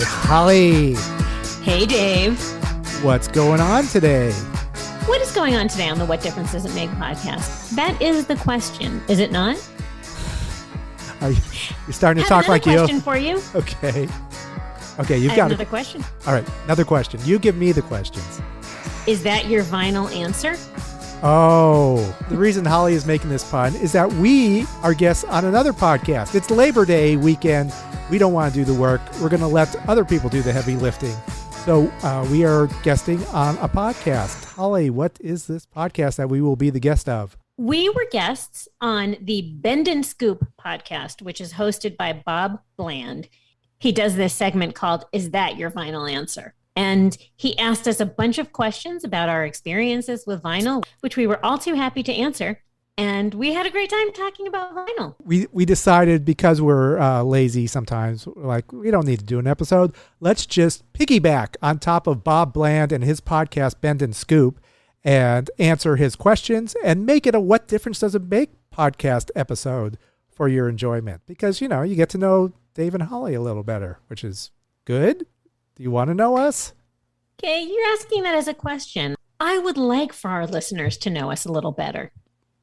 Holly. Hey, Dave. What's going on today? What is going on today on the What Difference Does It Make podcast? That is the question, is it not? You're starting to talk like you. I have another question for you. Okay, you've got another question. All right, another question. You give me the questions. Is that your final answer? Oh, the reason Holly is making this pun is that we are guests on another podcast. It's Labor Day weekend. We don't want to do the work. We're going to let other people do the heavy lifting. So we are guesting on a podcast. Holly, what is this podcast that we will be the guest of? We were guests on the Bend and Scoop podcast, which is hosted by Bob Bland. He does this segment called Is That Your Final Answer? And he asked us a bunch of questions about our experiences with vinyl, which we were all too happy to answer. And we had a great time talking about vinyl. We decided, because we're lazy sometimes, like, we don't need to do an episode. Let's just piggyback on top of Bob Bland and his podcast, Bend and Scoop, and answer his questions and make it a What Difference Does It Make podcast episode for your enjoyment. Because, you know, you get to know Dave and Holly a little better, which is good. Do you want to know us? Okay, you're asking that as a question. I would like for our listeners to know us a little better.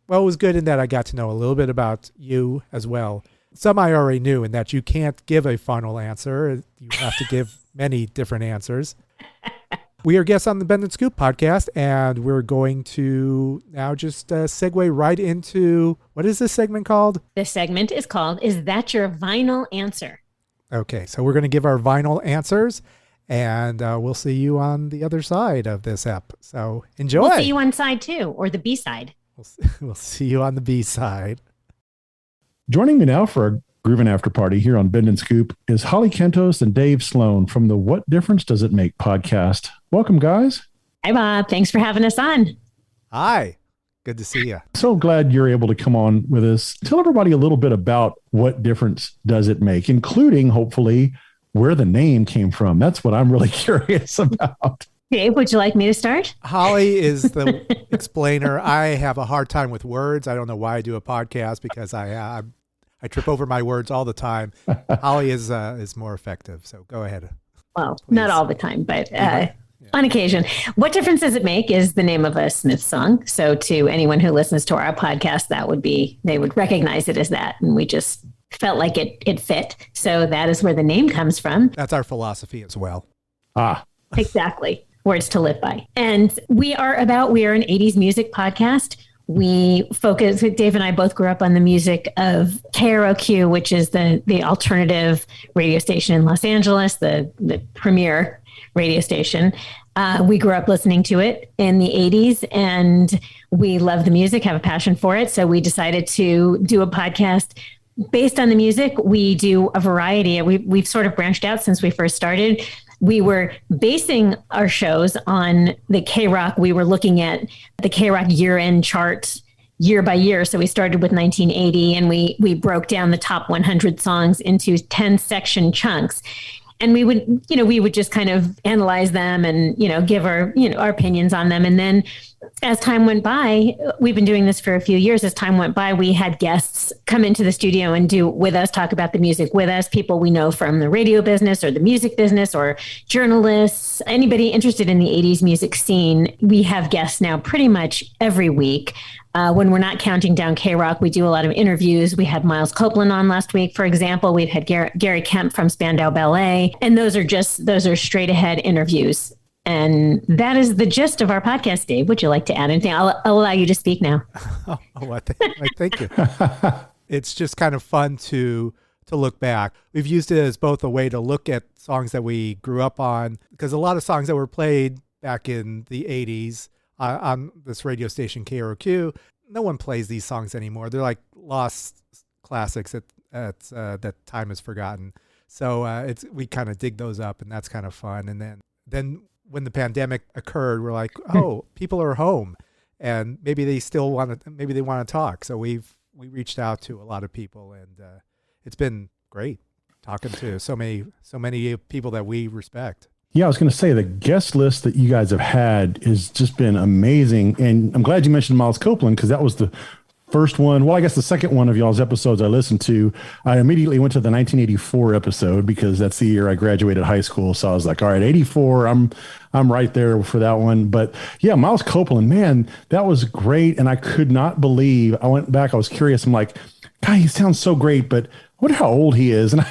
Well, it was good in that I got to know a little bit about you as well. Some I already knew, in that you can't give a final answer. You have to give many different answers. We are guests on the Bend and Scoop podcast, and we're going to now just segue right into, what is this segment called? This segment is called Is That Your Vinyl Answer? Okay, so we're going to give our vinyl answers, and we'll see you on the other side of this ep. So enjoy. We'll see you on side 2, or the B side. We'll see you on the B side. Joining me now for a grooving after party here on Bend and Scoop is Holly Kentos and Dave Sloan from the What Difference Does It Make podcast. Welcome, guys. Hi, Bob. Thanks for having us on. Hi. Good to see you. So glad you're able to come on with us. Tell everybody a little bit about What Difference Does It Make, including, hopefully, where the name came from. That's what I'm really curious about. Dave, would you like me to start? Holly is the explainer. I have a hard time with words. I don't know why I do a podcast, because I trip over my words all the time. Holly is more effective. So go ahead. Well, please. Not all the time, but on occasion. What Difference Does It Make is the name of a Smith song. So to anyone who listens to our podcast, they would recognize it as that. And we just felt like it fit. So that is where the name comes from. That's our philosophy as well. Exactly. Words to live by. And we are an 80s music podcast. We focus, Dave and I both grew up on the music of KROQ, which is the alternative radio station in Los Angeles, the premier radio station. We grew up listening to it in the 80s, and we love the music, have a passion for it. So we decided to do a podcast based on the music. We do a variety. We've sort of branched out since we first started. We were basing our shows on the KROQ. We were looking at the KROQ year-end charts year by year. So we started with 1980, and we broke down the top 100 songs into 10-section chunks. And we would just kind of analyze them and, give our opinions on them. And then as time went by, we've been doing this for a few years. As time went by, we had guests come into the studio and do with us, talk about the music with us, people we know from the radio business or the music business or journalists, anybody interested in the 80s music scene. We have guests now pretty much every week. When we're not counting down KROQ, we do a lot of interviews. We had Miles Copeland on last week, for example. We've had Gary Kemp from Spandau Ballet. And those are straight ahead interviews. And that is the gist of our podcast. Dave, would you like to add anything? I'll allow you to speak now. Thank you. It's just kind of fun to look back. We've used it as both a way to look at songs that we grew up on, because a lot of songs that were played back in the 80s on this radio station KROQ, no one plays these songs anymore. They're like lost classics that time has forgotten. So we kind of dig those up, and that's kind of fun. And then when the pandemic occurred, we're like, oh, people are home, and maybe they want to talk. So we reached out to a lot of people, and it's been great talking to so many people that we respect. Yeah, I was going to say the guest list that you guys have had has just been amazing. And I'm glad you mentioned Miles Copeland, because that was the first one, well, I guess the second one of y'all's episodes I listened to, I immediately went to the 1984 episode because that's the year I graduated high school. So I was like, all right, 84, I'm right there for that one. But yeah, Miles Copeland, man, that was great. And I could not believe, I went back, I was curious. I'm like, God, he sounds so great, but I wonder how old he is. And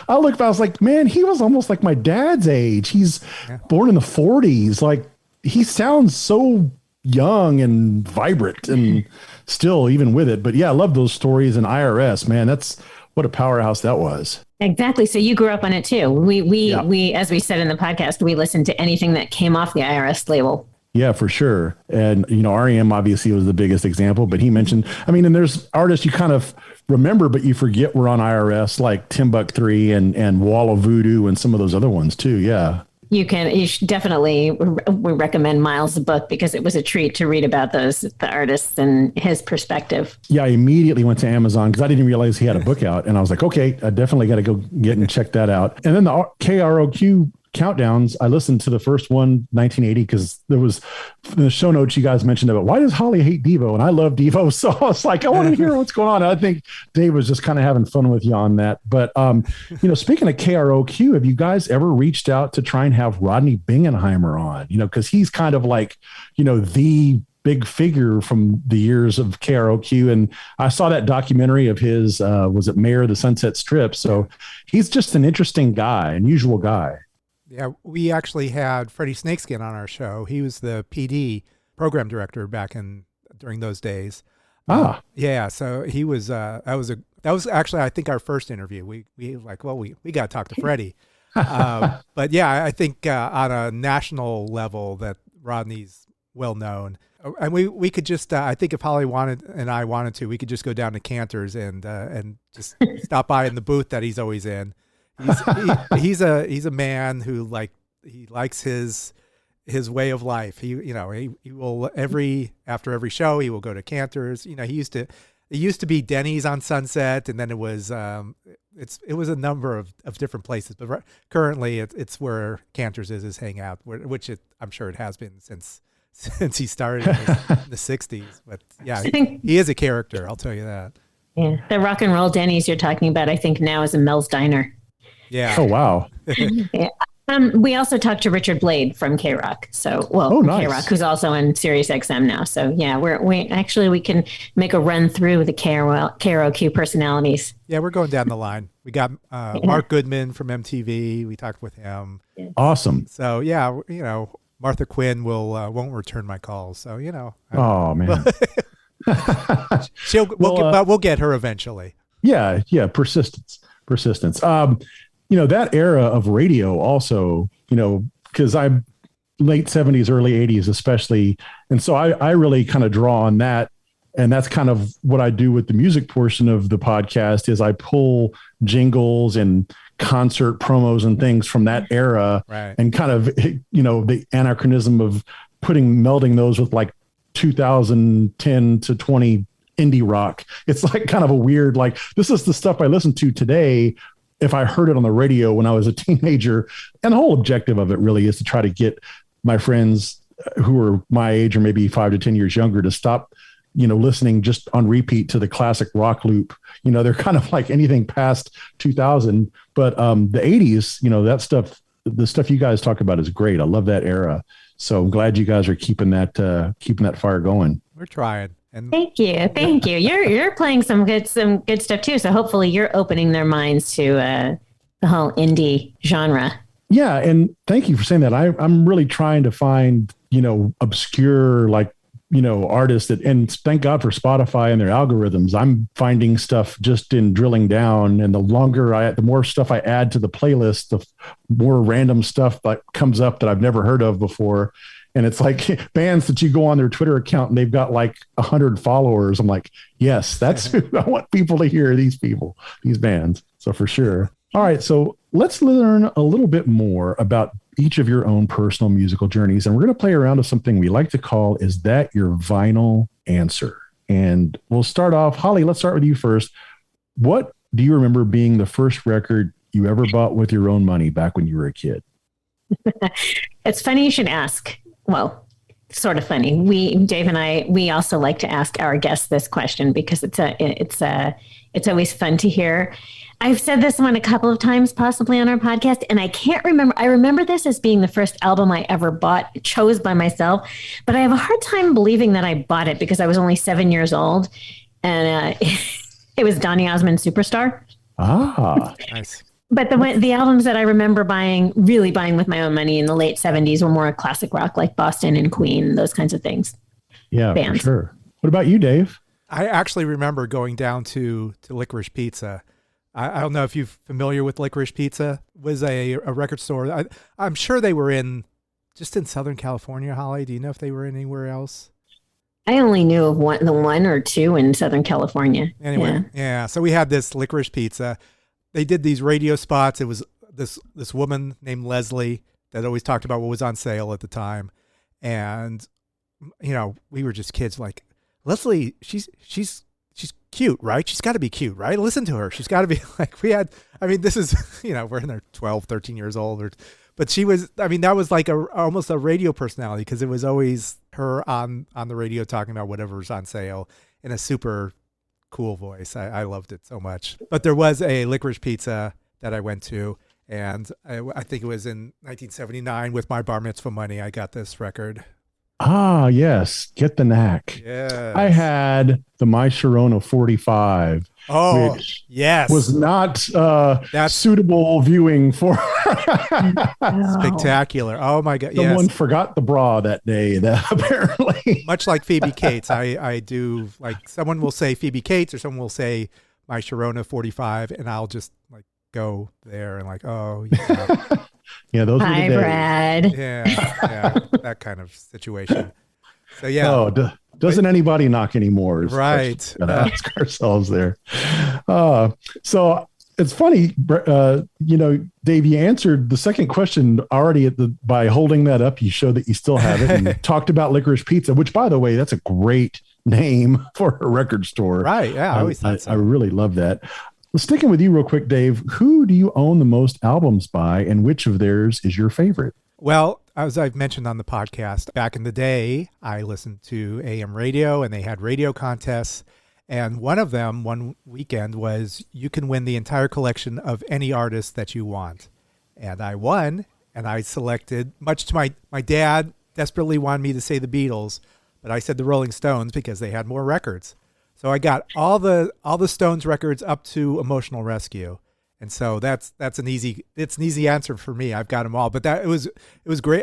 I looked back, I was like, man, he was almost like my dad's age. He's born in the 40s. Like, he sounds so young and vibrant and still even with it. But yeah, I love those stories. And IRS, man, that's what a powerhouse that was. Exactly. So you grew up on it too. We, as we said in the podcast, we listened to anything that came off the IRS label. Yeah, for sure. And, REM obviously was the biggest example, but he mentioned, and there's artists you kind of remember, but you forget were on IRS, like Timbuk3 and Wall of Voodoo and some of those other ones too. Yeah. You should definitely we recommend Miles' book because it was a treat to read about the artists and his perspective. Yeah, I immediately went to Amazon because I didn't realize he had a book out. And I was like, okay, I definitely got to go get and check that out. And then the KROQ countdowns, I listened to the first one, 1980, because there was in the show notes you guys mentioned about why does Holly hate Devo? And I love Devo. So I was like, I want to hear what's going on. I think Dave was just kind of having fun with you on that. But, speaking of KROQ, have you guys ever reached out to try and have Rodney Bingenheimer on? Because he's kind of like, the big figure from the years of KROQ. And I saw that documentary of his, was it Mayor of the Sunset Strip? So he's just an interesting guy, unusual guy. Yeah, we actually had Freddie Snakeskin on our show. He was the PD program director during those days. Yeah, so he was that was actually I think our first interview. We got to talk to Freddie. But yeah, I think on a national level that Rodney's well known. And we could just I think if Holly wanted to, we could just go down to Cantor's and just stop by in the booth that he's always in. He's a man who he likes his way of life. He will after every show he will go to Cantor's. It used to be Denny's on Sunset, and then it was it was a number of different places. But currently it's where Cantor's is his hangout, which I'm sure it has been since he started in the 60s. But yeah, he is a character. I'll tell you that. Yeah, the rock and roll Denny's you're talking about, I think now is a Mel's Diner. Yeah. Oh, wow. Yeah. We also talked to Richard Blade from KROQ. So, nice. KROQ, who's also on Sirius XM now. So yeah, we can make a run through the KROQ personalities. Yeah, we're going down the line. We got Mark Goodman from MTV. We talked with him. Yeah. Awesome. So yeah, Martha Quinn won't return my calls. So oh man. We'll get her eventually. Yeah. Persistence. That era of radio also, because I'm late 70s, early 80s, especially. And so I really kind of draw on that. And that's kind of what I do with the music portion of the podcast is I pull jingles and concert promos and things from that era, right, and kind of, the anachronism of melding those with like 2010 to 20 indie rock. It's like kind of a weird, this is the stuff I listen to today if I heard it on the radio when I was a teenager. And the whole objective of it really is to try to get my friends who are my age or maybe 5 to 10 years younger to stop, listening just on repeat to the classic rock loop. They're kind of like anything past 2000, but the 80s, that stuff, the stuff you guys talk about is great. I love that era. So I'm glad you guys are keeping that fire going. We're trying. And thank you. You're playing some good stuff too. So hopefully you're opening their minds to the whole indie genre. Yeah, and thank you for saying that. I'm really trying to find obscure artists and thank God for Spotify and their algorithms. I'm finding stuff just in drilling down, and the more stuff I add to the playlist, the more random stuff that comes up that I've never heard of before. And it's like bands that you go on their Twitter account and they've got 100 followers. I'm like, yes, that's who I want people to hear, these bands. So for sure. All right. So let's learn a little bit more about each of your own personal musical journeys. And we're going to play around with something we like to call, is that your vinyl answer? And we'll start off, Holly, let's start with you first. What do you remember being the first record you ever bought with your own money back when you were a kid? It's funny you should ask. Well, sort of funny. Dave and I, we also like to ask our guests this question because it's always fun to hear. I've said this one a couple of times, possibly on our podcast, and I can't remember. I remember this as being the first album I ever chose by myself, but I have a hard time believing that I bought it because I was only 7 years old, and it was Donny Osmond Superstar. Ah, nice. But the albums that I remember really buying with my own money in the late 70s were more classic rock, like Boston and Queen, those kinds of things. Yeah, for sure. What about you, Dave? I actually remember going down to Licorice Pizza. I don't know if you're familiar with Licorice Pizza. It was a record store. I'm sure they were just in Southern California, Holly. Do you know if they were anywhere else? I only knew of one or two in Southern California. Anyway, yeah. So we had this Licorice Pizza. They did these radio spots. It was this woman named Leslie that always talked about what was on sale at the time. And, we were just kids like, Leslie, she's cute, right? She's got to be cute, right? Listen to her. She's got to be like, this is, we're in there 12, 13 years old. But she was, that was like almost a radio personality because it was always her on the radio talking about whatever's on sale in a super cool voice. I loved it so much. But there was a Licorice Pizza that I went to, and I think it was in 1979 with my bar mitzvah money. I got this record. Ah, yes. Get the Knack. Yeah. I had the My Sharona 45. Oh, which yes. was not That's suitable viewing for spectacular. Oh my God. Someone forgot the bra that day, that apparently. Much like Phoebe Cates, I do, like, someone will say Phoebe Cates or someone will say My Sharona 45, and I'll just like go there and like, oh yeah. Yeah, those Hi, were the days. Brad. Yeah, that kind of situation. So yeah. Oh, doesn't anybody knock anymore? Right. Gotta ask ourselves there. So it's funny, Dave, you answered the second question already by holding that up. You showed that you still have it and talked about Licorice Pizza, which, by the way, that's a great name for a record store. Right. Yeah, I always thought so. I really love that. Well, sticking with you real quick, Dave, who do you own the most albums by, and which of theirs is your favorite? Well, as I've mentioned on the podcast, back in the day, I listened to AM radio, and they had radio contests. And one of them, one weekend, was you can win the entire collection of any artist that you want. And I won, and I selected, much to my dad desperately wanted me to say the Beatles, but I said the Rolling Stones because they had more records. So I got all the Stones records up to Emotional Rescue. And so it's an easy answer for me. I've got them all, but it was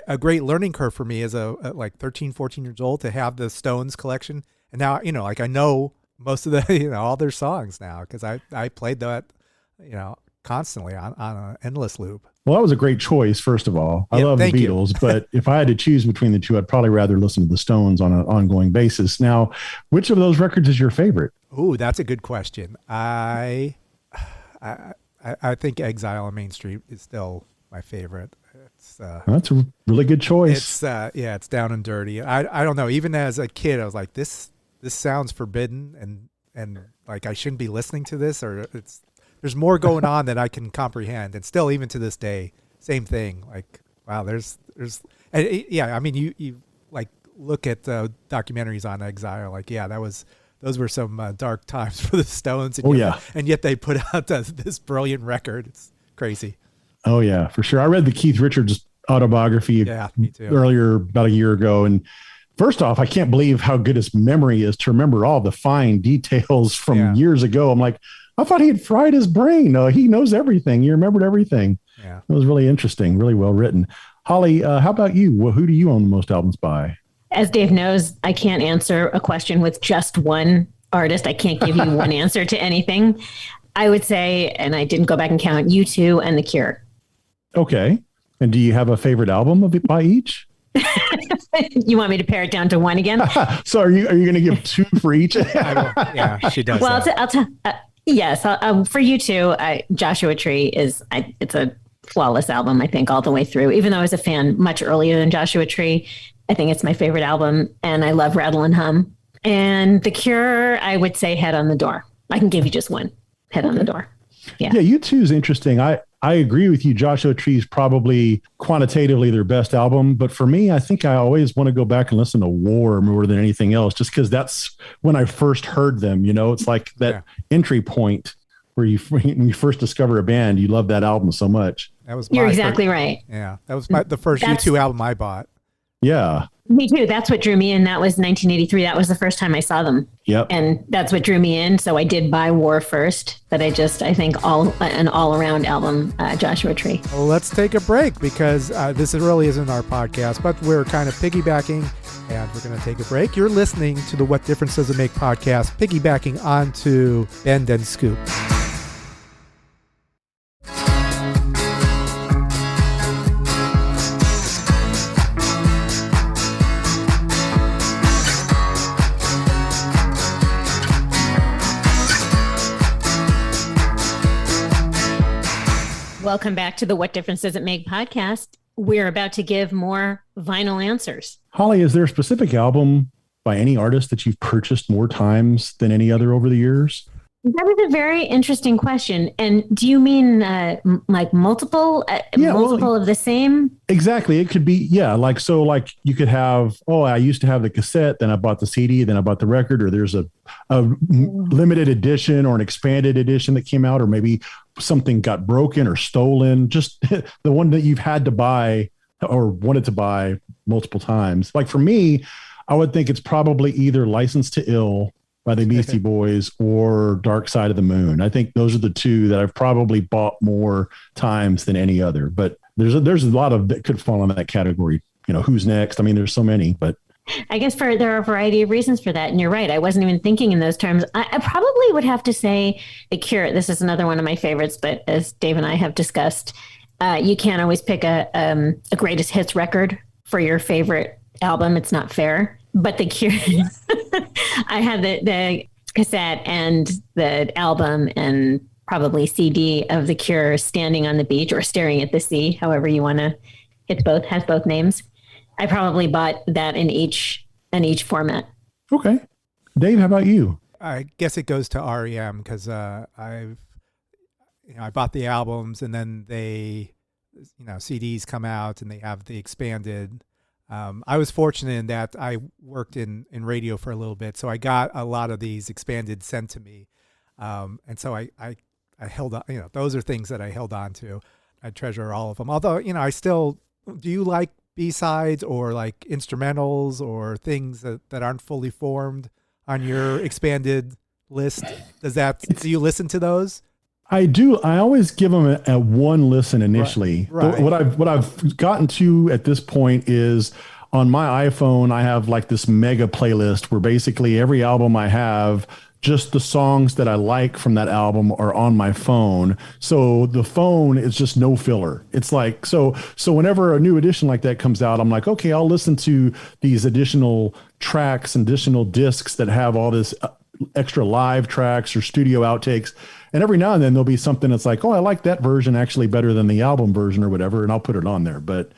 a great learning curve for me as a like 13, 14 years old to have the Stones collection. And now, I know most of the, all their songs now, cause I played that, constantly on an endless loop. Well, that was a great choice. First of all, I love the Beatles, but if I had to choose between the two, I'd probably rather listen to the Stones on an ongoing basis. Now, which of those records is your favorite? Ooh, that's a good question. I think Exile on Main Street is still my favorite. That's a really good choice. It's down and dirty. I don't know. Even as a kid, I was like, this sounds forbidden, and like I shouldn't be listening to this, or there's more going on than I can comprehend. And still, even to this day, same thing. Like, wow, you like look at documentaries on Exile. Like, yeah, those were some dark times for the Stones. And and yet they put out this brilliant record. It's crazy. Oh yeah, for sure. I read the Keith Richards autobiography earlier, about a year ago. And first off, I can't believe how good his memory is to remember all the fine details from years ago. I'm like, I thought he had fried his brain. No, he knows everything. He remembered everything. Yeah. It was really interesting, really well written. Holly, how about you? Well, who do you own the most albums by? As Dave knows, I can't answer a question with just one artist. I can't give you one answer to anything. I would say, and I didn't go back and count, U2 and The Cure. Okay. And do you have a favorite album by each? You want me to pare it down to one again? So are you going to give two for each? Yeah, she does. Well, I'll tell. Yes, for U2, Joshua Tree it's a flawless album, I think, all the way through. Even though I was a fan much earlier than Joshua Tree, I think it's my favorite album, and I love Rattle and Hum. And The Cure, I would say Head on the Door. I can give you just one. Head on the Door. Yeah. Yeah, U2 is interesting. I agree with you. Joshua Tree is probably quantitatively their best album. But for me, I think I always want to go back and listen to War more than anything else, just because that's when I first heard them. It's like that entry point where when you first discover a band, you love that album so much. You're exactly right. Yeah. That was the first U2 album I bought. Yeah. Me too. That's what drew me in. That was 1983. That was the first time I saw them. Yep. And that's what drew me in. So I did buy War first, but I think an all around album, Joshua Tree. Well, let's take a break because this really isn't our podcast, but we're kind of piggybacking and we're going to take a break. You're listening to the What Difference Does It Make podcast, piggybacking onto Bend and Scoop. Welcome back to the What Difference Does It Make podcast. We're about to give more vinyl answers. Holly, is there a specific album by any artist that you've purchased more times than any other over the years? That is a very interesting question. And do you mean like multiple of the same? Exactly. It could be, like you could have, I used to have the cassette, then I bought the CD, then I bought the record, or there's a limited edition or an expanded edition that came out, or maybe something got broken or stolen. Just the one that you've had to buy or wanted to buy multiple times. Like for me, I would think it's probably either License to Ill by the Beastie Boys or Dark Side of the Moon. I think those are the two that I've probably bought more times than any other, but there's a lot of that could fall in that category. Who's next? I mean, there's so many, but I guess there are a variety of reasons for that. And you're right. I wasn't even thinking in those terms. I probably would have to say The Cure. This is another one of my favorites, but as Dave and I have discussed, you can't always pick a greatest hits record for your favorite album. It's not fair. But The Cure, I had the cassette and the album and probably CD of The Cure, Standing on the Beach or Staring at the Sea, however you want to. It's both, has both names. I probably bought that in each format. Okay. Dave, how about you? I guess it goes to REM because I bought the albums and then they, CDs come out and they have the expanded. I was fortunate in that I worked in radio for a little bit, so I got a lot of these expanded sent to me. And so I held on, those are things that I held on to. I treasure all of them. Although, I still, do you like B-sides or like instrumentals or things that aren't fully formed on your expanded list? Do you listen to those? I do. I always give them a one listen initially. Right. What I've gotten to at this point is on my iPhone, I have like this mega playlist where basically every album I have, just the songs that I like from that album are on my phone. So the phone is just no filler. It's like, so whenever a new edition like that comes out, I'm like, okay, I'll listen to these additional tracks and additional discs that have all this extra live tracks or studio outtakes. And every now and then there'll be something that's like, I like that version actually better than the album version or whatever. And I'll put it on there. But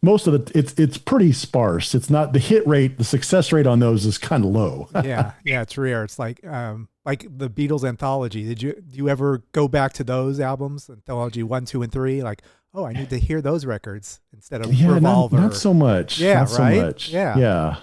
most of it's pretty sparse. It's not the hit rate. The success rate on those is kind of low. Yeah. It's rare. It's like the Beatles anthology. Do you ever go back to those albums, anthology 1, 2, and 3? Like, I need to hear those records instead of Revolver. Not so much. Yeah. Not right. So much. Yeah.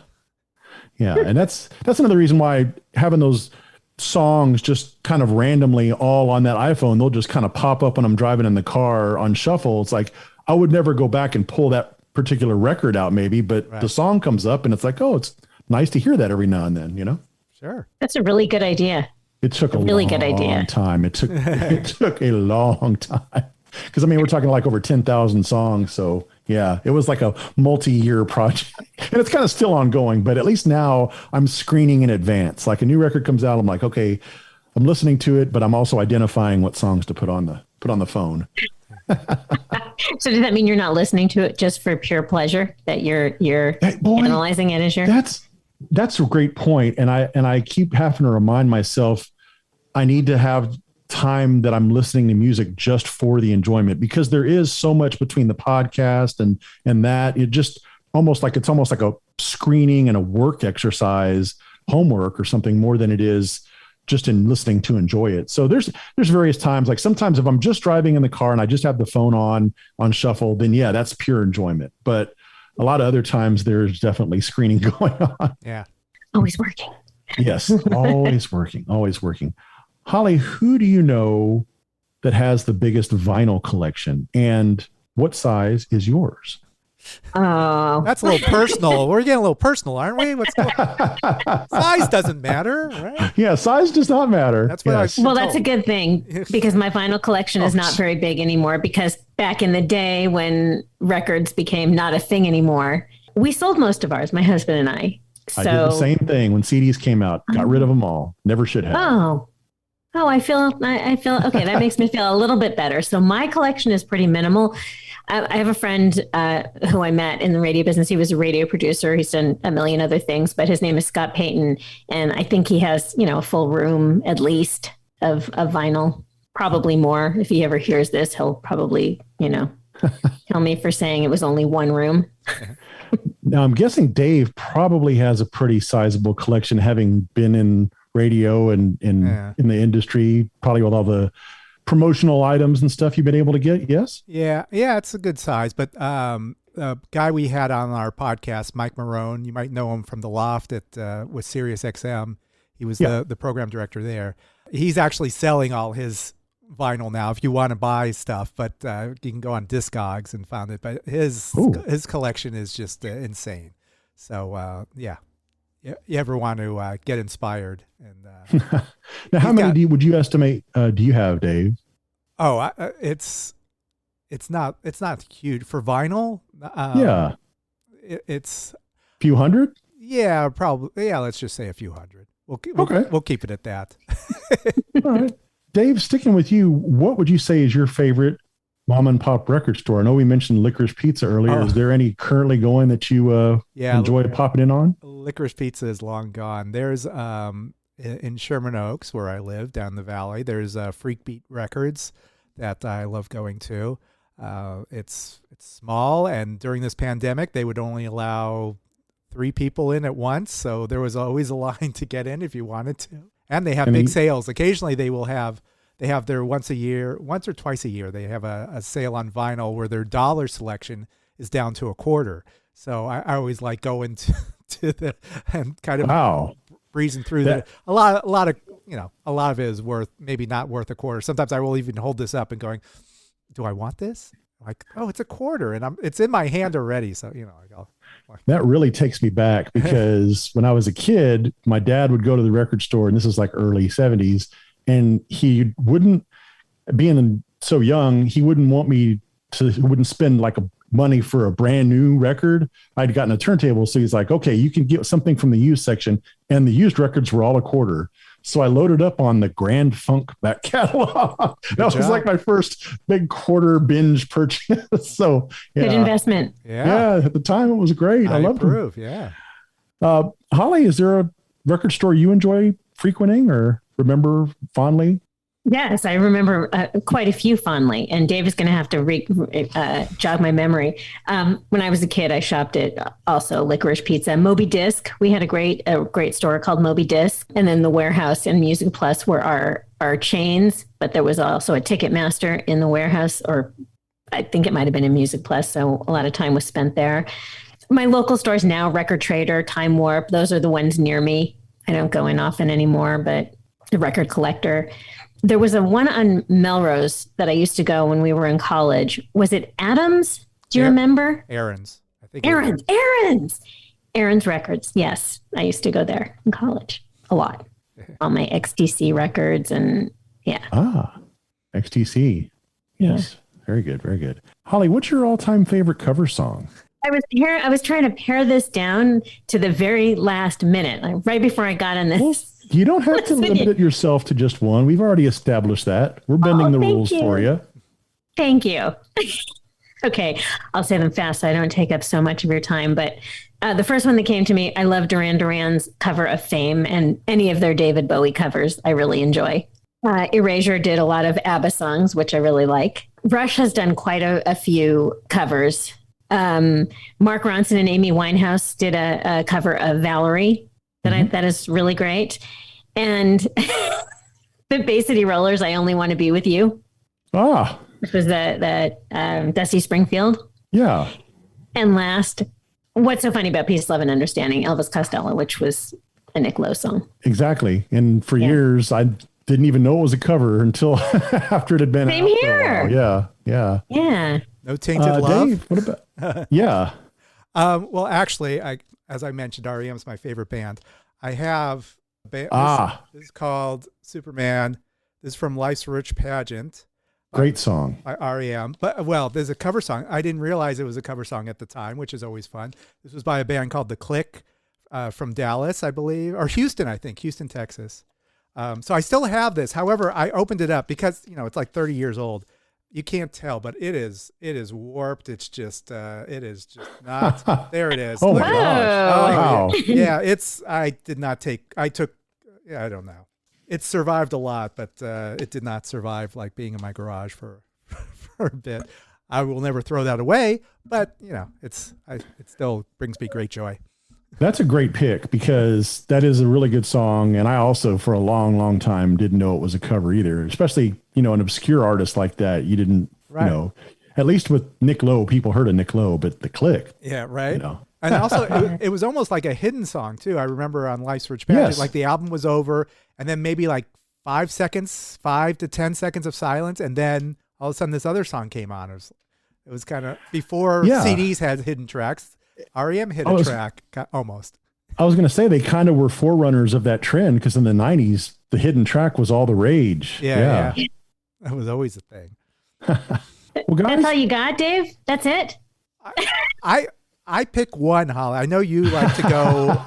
And that's another reason why having those songs just kind of randomly all on that iPhone, they'll just kind of pop up when I'm driving in the car on shuffle. It's like, I would never go back and pull that particular record out maybe, but the song comes up and it's like, it's nice to hear that every now and then, Sure. That's a really good idea. It took a really good time. It took a long time. Because we're talking like over 10,000 songs. So yeah, it was like a multi-year project and it's kind of still ongoing, but at least now I'm screening in advance. Like a new record comes out, I'm like, okay, I'm listening to it, but I'm also identifying what songs to put on the phone. So does that mean you're not listening to it just for pure pleasure, that you're analyzing it as your... That's a great point. And I keep having to remind myself, I need to have time that I'm listening to music just for the enjoyment, because there is so much between the podcast and that it just almost like a screening and a work exercise, homework or something more than it is just in listening to enjoy it. So there's various times, like sometimes if I'm just driving in the car and I just have the phone on shuffle, then yeah, that's pure enjoyment. But a lot of other times there's definitely screening going on. Yeah. Always working. Yes. Always working. Always working. Holly, who do you know that has the biggest vinyl collection, and what size is yours? Oh, That's a little personal. We're getting a little personal, aren't we? What's going on? Size doesn't matter, right? Yeah, size does not matter. That's what I well, that's a good thing, because my vinyl collection is not very big anymore, because back in the day when records became not a thing anymore, we sold most of ours, my husband and I. So, I did the same thing when CDs came out. Got rid of them all. Never should have. I feel okay. That makes me feel a little bit better. So my collection is pretty minimal. I have a friend who I met in the radio business. He was a radio producer. He's done a million other things, but his name is Scott Payton. And I think he has, a full room at least of vinyl, probably more. If he ever hears this, he'll probably, kill me for saying it was only one room. Now, I'm guessing Dave probably has a pretty sizable collection, having been in radio and in the industry, probably with all the promotional items and stuff you've been able to get. Yes. Yeah, it's a good size. But the guy we had on our podcast, Mike Marone, you might know him from The Loft with Sirius XM. He was the program director there. He's actually selling all his vinyl now if you want to buy stuff, but you can go on Discogs and find it. But his collection is just insane. So you ever want to get inspired? And now, how many would you estimate do you have, Dave? Oh, it's not huge for vinyl. It's a few hundred. Yeah, probably. Yeah, let's just say a few hundred. We'll keep it at that. All right, Dave. Sticking with you, what would you say is your favorite mom and pop record store? I know we mentioned Licorice Pizza earlier. Is there any currently going that you enjoy popping in on? Licorice Pizza is long gone. There's in Sherman Oaks, where I live down the valley, there's Freak Beat Records that I love going to. It's small, and during this pandemic, they would only allow 3 people in at once, so there was always a line to get in if you wanted to. And they have big sales. Occasionally, they have their once or twice a year, they have a sale on vinyl where their dollar selection is down to a quarter. So I always like going to the and kind of breezing through that. A lot of it is maybe not worth a quarter. Sometimes I will even hold this up and going, do I want this? Like, oh, it's a quarter, and it's in my hand already. So that really takes me back, because when I was a kid, my dad would go to the record store, and this is like early 70s, and he wouldn't, being so young, he wouldn't want me to, wouldn't spend like money for a brand new record. I'd gotten a turntable. So he's like, okay, you can get something from the used section, and the used records were all a quarter. So I loaded up on the Grand Funk back catalog. That was like my first big quarter binge purchase. So good investment. Yeah. At the time it was great. I loved it. Yeah. Holly, is there a record store you enjoy frequenting or remember fondly? Yes, I remember quite a few fondly, and Dave is going to have to jog my memory. When I was a kid, I shopped at also Licorice Pizza, Moby Disc. We had a great store called Moby Disc, and then the Warehouse and Music Plus were our chains. But there was also a Ticketmaster in the Warehouse, or I think it might have been in Music Plus. So a lot of time was spent there. My local stores now, Record Trader, Time Warp, those are the ones near me. I don't go in often anymore, but the Record Collector. There was a one on Melrose that I used to go when we were in college. Was it Adams? Do you remember? Aaron's. I think Aaron's Records. Yes. I used to go there in college a lot. All my XTC records and XTC. Yes. Yeah. Very good. Very good. Holly, what's your all-time favorite cover song? I was trying to pare this down to the very last minute, like right before I got on this. You don't have to limit yourself to just one. We've already established that. We're bending the rules for you. Thank you. Okay, I'll say them fast so I don't take up so much of your time. But the first one that came to me, I love Duran Duran's cover of Fame, and any of their David Bowie covers I really enjoy. Erasure did a lot of ABBA songs, which I really like. Rush has done quite a few covers. Mark Ronson and Amy Winehouse did a cover of Valerie that is really great. And the Bay City Rollers, I Only Want to Be With You. Ah. Which was the Dusty Springfield. Yeah. And last, What's So Funny About Peace, Love, and Understanding, Elvis Costello, which was a Nick Lowe song. Exactly. And for years, I didn't even know it was a cover until after it had been Same out here. For a while. Yeah. No Tainted Love. Dave, what about? Yeah. Well, actually, as I mentioned, REM is my favorite band. I have a band. This is called Superman. This is from Life's Rich Pageant. Great song. By REM. But, well, there's a cover song. I didn't realize it was a cover song at the time, which is always fun. This was by a band called The Click from Dallas, I believe, or Houston, I think, Houston, Texas. So I still have this. However, I opened it up because, it's like 30 years old. You can't tell, but it is warped. It's just, it is just not. There it is. Oh, my gosh. Wow. Yeah, I don't know. It survived a lot, but it did not survive like being in my garage for a bit. I will never throw that away, but it still brings me great joy. That's a great pick because that is a really good song. And I also, for a long, long time, didn't know it was a cover either, especially, an obscure artist like that. You didn't, at least with Nick Lowe, people heard of Nick Lowe, but The Click. Yeah, right. And also, it was almost like a hidden song, too. I remember on Life's Rich Pageant, like the album was over, and then maybe like 5 to 10 seconds of silence, and then all of a sudden this other song came on. It was kind of before CDs had hidden tracks. REM hit a track, almost. I was going to say they kind of were forerunners of that trend because in the 90s, the hidden track was all the rage. Yeah. That was always a thing. Well, guys, that's all you got, Dave? That's it? I pick one, Holly. I know you like to go.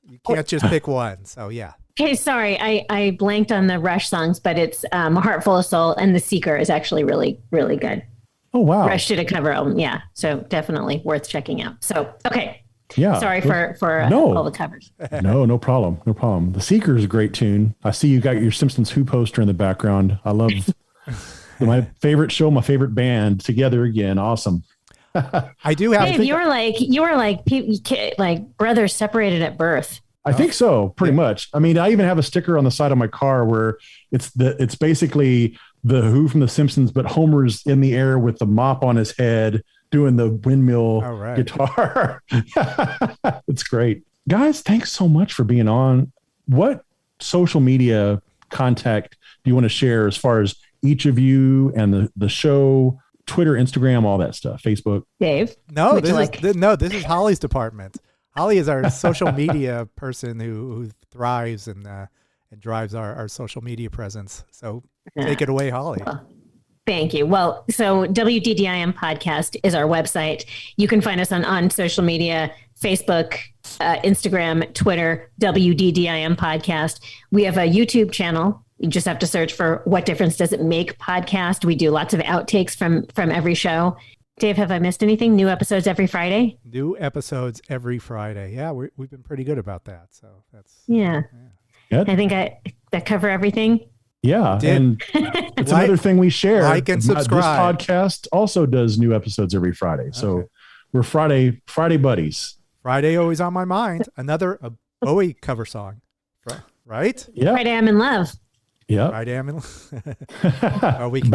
You can't just pick one. So, yeah. Okay, sorry. I blanked on the Rush songs, but it's Heart Full of Soul, and The Seeker is actually really, really good. Oh, wow. Rush did a cover album. Yeah. So definitely worth checking out. So, okay. Yeah. Sorry for all the covers. No problem. No problem. The Seeker is a great tune. I see you got your Simpsons Who poster in the background. I love my favorite show, my favorite band together again. Awesome. I do have. Dave, you were like brothers separated at birth. I think so, pretty much. I mean, I even have a sticker on the side of my car where it's basically the Who from The Simpsons, but Homer's in the air with the mop on his head doing the windmill guitar. It's great. Guys, thanks so much for being on. What social media contact do you want to share as far as each of you and the show, Twitter, Instagram, all that stuff, Facebook? Dave? No, this is Holly's department. Holly is our social media person who thrives and drives our social media presence. So take it away, Holly. Well, thank you. Well, so WDDIM Podcast is our website. You can find us on social media, Facebook, Instagram, Twitter, WDDIM Podcast. We have a YouTube channel. You just have to search for What Difference Does It Make podcast. We do lots of outtakes from every show. Dave, have I missed anything? New episodes every Friday? New episodes every Friday. Yeah, we've been pretty good about that. So that's... Yeah. I think that cover everything. Yeah. And it's another thing we share. Like and subscribe. This podcast also does new episodes every Friday. So we're Friday buddies. Friday always on my mind. Another Bowie cover song. Right? Yeah. Friday I'm in Love. Yeah. Friday I'm in Love. We can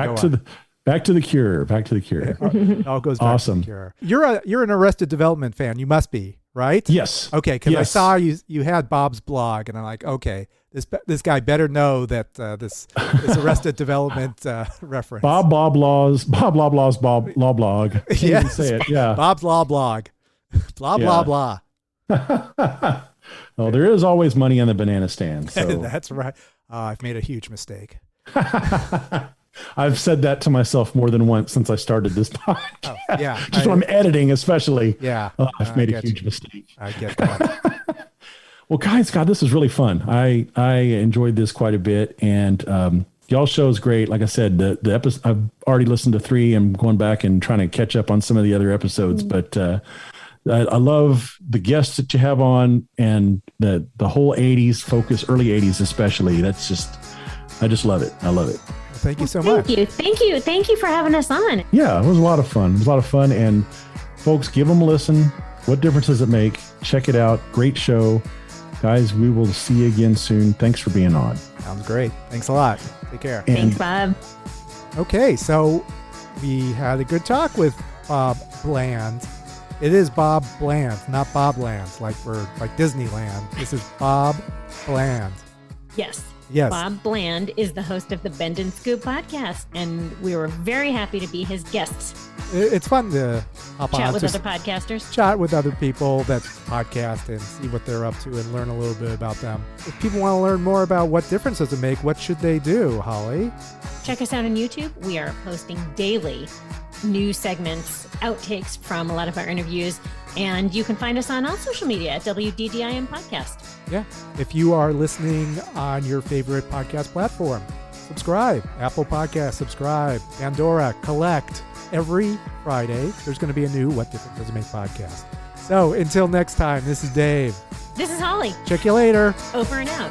Back to the Cure. It all goes back to the Cure. You're an Arrested Development fan. You must be, right? Yes. Okay, because I saw you had Bob's blog, and I'm like, okay, this guy better know that this Arrested Development reference. Bob Law's Law blog. Yes. Say it. Yeah. Bob's Law blog. Blah blah blah. Well, there is always money on the banana stand. So. That's right. I've made a huge mistake. I've said that to myself more than once since I started this podcast. Yeah. Just when I'm editing, especially. Yeah. I've made a huge mistake. I get that. Well, guys, God, this was really fun. I enjoyed this quite a bit. And y'all's show is great. Like I said, the episode, I've already listened to 3. I'm going back and trying to catch up on some of the other episodes. But I love the guests that you have on and the whole 80s focus, early 80s especially. That's just, I just love it. I love it. Thank you so much. Thank you for having us on. Yeah, it was a lot of fun. And folks, give them a listen. What difference does it make? Check it out. Great show. Guys, we will see you again soon. Thanks for being on. Sounds great. Thanks a lot. Take care. Thanks, Bob. Okay, so we had a good talk with Bob Bland. It is Bob Bland, not Bob Land, like Disneyland. This is Bob Bland. Yes. Yes. Bob Bland is the host of the Bend and Scoop podcast, and we were very happy to be his guests. It's fun to hop on. Chat with other podcasters. Chat with other people that podcast and see what they're up to and learn a little bit about them. If people want to learn more about what difference does it make, what should they do, Holly? Check us out on YouTube. We are posting daily new segments, outtakes from a lot of our interviews, and you can find us on all social media at WDDIM Podcast. Yeah. If you are listening on your favorite podcast platform, subscribe. Apple Podcasts, subscribe. Pandora, collect. Every Friday, there's going to be a new What Difference Does It Make podcast. So until next time, this is Dave. This is Holly. Check you later. Over and out.